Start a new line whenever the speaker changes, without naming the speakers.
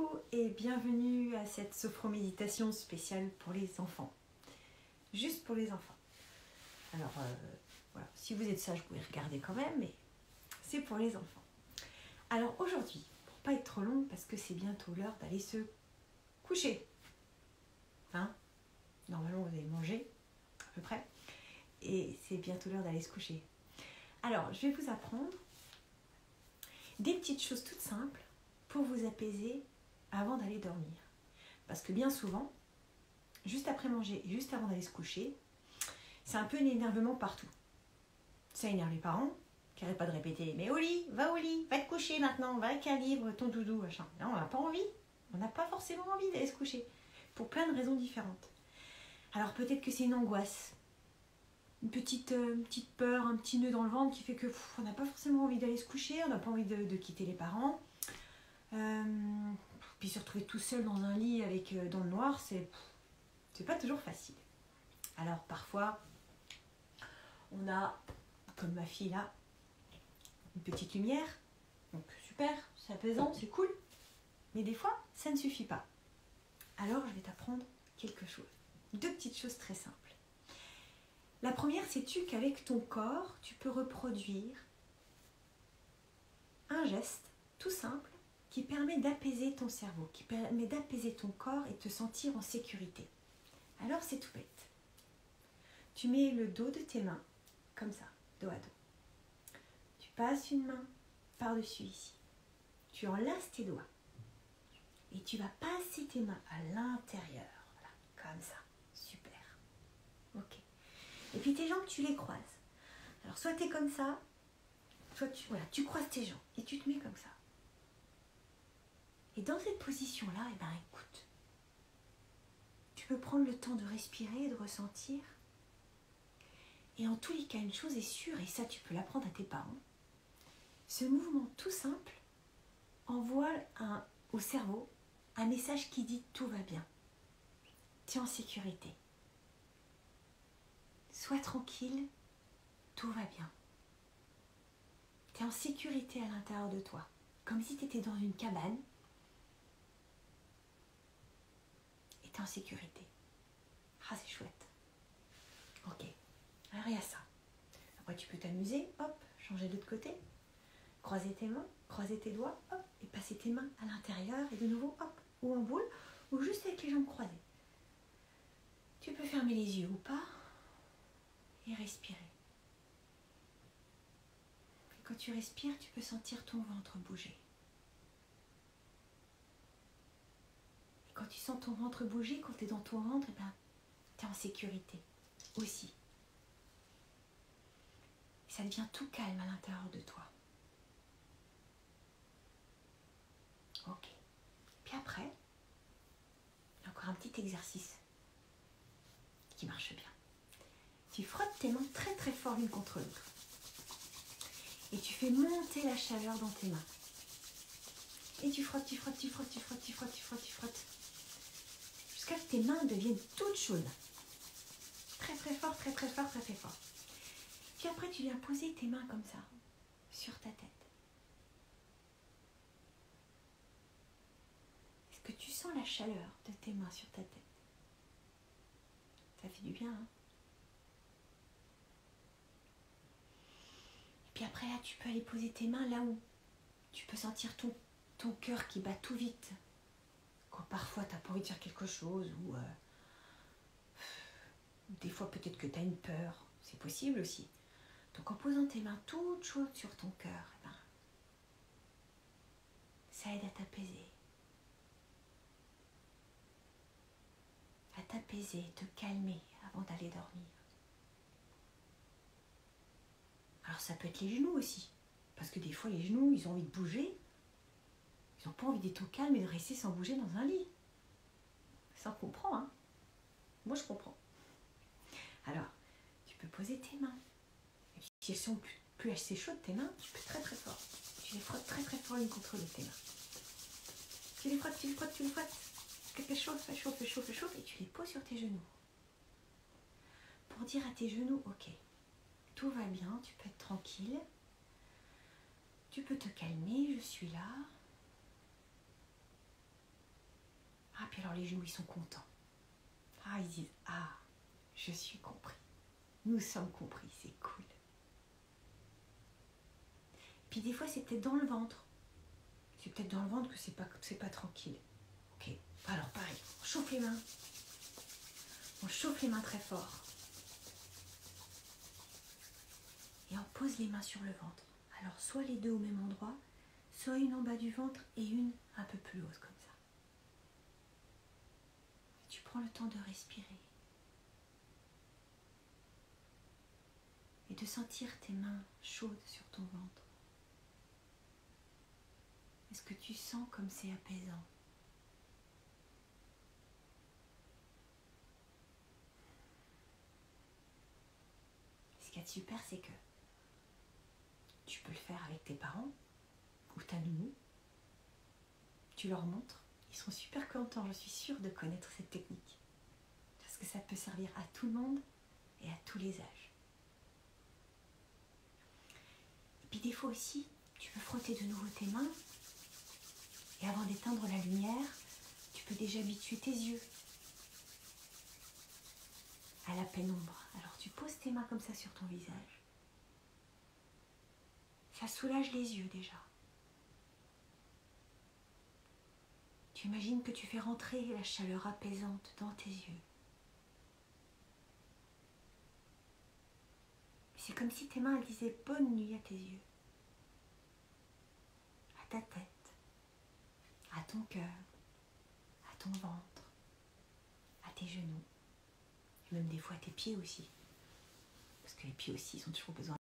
Coucou et bienvenue à cette sophroméditation spéciale pour les enfants. Juste pour les enfants. Alors, voilà, si vous êtes sage, vous pouvez regarder quand même, mais c'est pour les enfants. Alors aujourd'hui, pour pas être trop long, parce que c'est bientôt l'heure d'aller se coucher. Hein? Normalement, vous avez mangé, à peu près, et c'est bientôt l'heure d'aller se coucher. Alors, je vais vous apprendre des petites choses toutes simples pour vous apaiser avant d'aller dormir. Parce que bien souvent, juste après manger et juste avant d'aller se coucher, c'est un peu un énervement partout. Ça énerve les parents qui n'arrêtent pas de répéter « Mais au lit, va te coucher maintenant, va avec un livre, ton doudou, machin. » Non, on n'a pas envie. On n'a pas forcément envie d'aller se coucher. Pour plein de raisons différentes. Alors peut-être que c'est une angoisse. Une petite peur, un petit nœud dans le ventre qui fait que on n'a pas forcément envie d'aller se coucher, on n'a pas envie de quitter les parents. Puis se retrouver tout seul dans un lit avec dans le noir, c'est pas toujours facile. Alors parfois, on a, comme ma fille là, une petite lumière, donc super, c'est apaisant, c'est cool, mais des fois, ça ne suffit pas. Alors je vais t'apprendre quelque chose, deux petites choses très simples. La première, sais-tu qu'avec ton corps, tu peux reproduire un geste tout simple qui permet d'apaiser ton cerveau, qui permet d'apaiser ton corps et de te sentir en sécurité. Alors c'est tout bête. Tu mets le dos de tes mains, comme ça, dos à dos. Tu passes une main par-dessus ici. Tu enlaces tes doigts. Et tu vas passer tes mains à l'intérieur. Voilà, comme ça. Super. Ok. Et puis tes jambes, tu les croises. Alors soit tu es comme ça, soit tu croises tes jambes et tu te mets comme ça. Et dans cette position-là, écoute, tu peux prendre le temps de respirer et de ressentir. Et en tous les cas, une chose est sûre, et ça tu peux l'apprendre à tes parents, ce mouvement tout simple envoie au cerveau un message qui dit tout va bien. Tu es en sécurité. Sois tranquille, tout va bien. Tu es en sécurité à l'intérieur de toi, comme si tu étais dans une cabane. Et tu es en sécurité. Ah, c'est chouette. Ok. Alors, il y a ça. Après, tu peux t'amuser, hop, changer de l'autre côté, croiser tes mains, croiser tes doigts, hop, et passer tes mains à l'intérieur, et de nouveau, hop, ou en boule, ou juste avec les jambes croisées. Tu peux fermer les yeux ou pas, et respirer. Et quand tu respires, tu peux sentir ton ventre bouger. Et quand tu sens ton ventre bouger, quand tu es dans ton ventre, tu es en sécurité aussi. Ça devient tout calme à l'intérieur de toi. Ok. Puis après, il y a encore un petit exercice qui marche bien. Tu frottes tes mains très très fort l'une contre l'autre. Et tu fais monter la chaleur dans tes mains. Et tu frottes, tu frottes, tu frottes, tu frottes, tu frottes, tu frottes, tu frottes. Jusqu'à ce que tes mains deviennent toutes chaudes. Très très fort, très très fort, très très fort. Puis après, tu viens poser tes mains comme ça, sur ta tête. Est-ce que tu sens la chaleur de tes mains sur ta tête? Ça fait du bien, hein? Et puis après, là, tu peux aller poser tes mains là où tu peux sentir ton cœur qui bat tout vite. Quand parfois, tu n'as pas envie de faire quelque chose ou des fois, peut-être que tu as une peur. C'est possible aussi. Donc en posant tes mains toutes chaudes sur ton cœur, ça aide à t'apaiser. À t'apaiser, te calmer avant d'aller dormir. Alors ça peut être les genoux aussi. Parce que des fois les genoux, ils ont envie de bouger. Ils n'ont pas envie d'être au calme et de rester sans bouger dans un lit. Ça on comprend, hein? Moi je comprends. Alors, tu peux poser tes mains. Si elles sont plus assez chaudes, tes mains, tu peux très très fort. Tu les frottes très très fort l'une contre l'autre, tes mains. Tu les frottes, tu les frottes, tu les frottes. Fais chaud, fais chaud, fais chaud, fais chaud. Et tu les poses sur tes genoux. Pour dire à tes genoux, ok, tout va bien, tu peux être tranquille. Tu peux te calmer, je suis là. Ah, puis alors les genoux, ils sont contents. Ah, ils disent, ah, je suis compris. Nous sommes compris, c'est cool. Puis des fois, c'est peut-être dans le ventre. C'est peut-être dans le ventre que c'est pas tranquille. Ok, alors pareil, on chauffe les mains. On chauffe les mains très fort. Et on pose les mains sur le ventre. Alors, soit les deux au même endroit, soit une en bas du ventre et une un peu plus haute comme ça. Tu prends le temps de respirer. Et de sentir tes mains chaudes sur ton ventre. Est-ce que tu sens comme c'est apaisant? Ce qui est super, c'est que tu peux le faire avec tes parents ou ta nounou. Tu leur montres. Ils seront super contents, je suis sûre, de connaître cette technique. Parce que ça peut servir à tout le monde et à tous les âges. Et puis des fois aussi, tu peux frotter de nouveau tes mains. Et avant d'éteindre la lumière, tu peux déjà habituer tes yeux à la pénombre. Alors tu poses tes mains comme ça sur ton visage. Ça soulage les yeux déjà. Tu imagines que tu fais rentrer la chaleur apaisante dans tes yeux. C'est comme si tes mains elles disaient bonne nuit à tes yeux, à ta tête, à ton cœur, à ton ventre, à tes genoux, et même des fois à tes pieds aussi. Parce que les pieds aussi, ils ont toujours besoin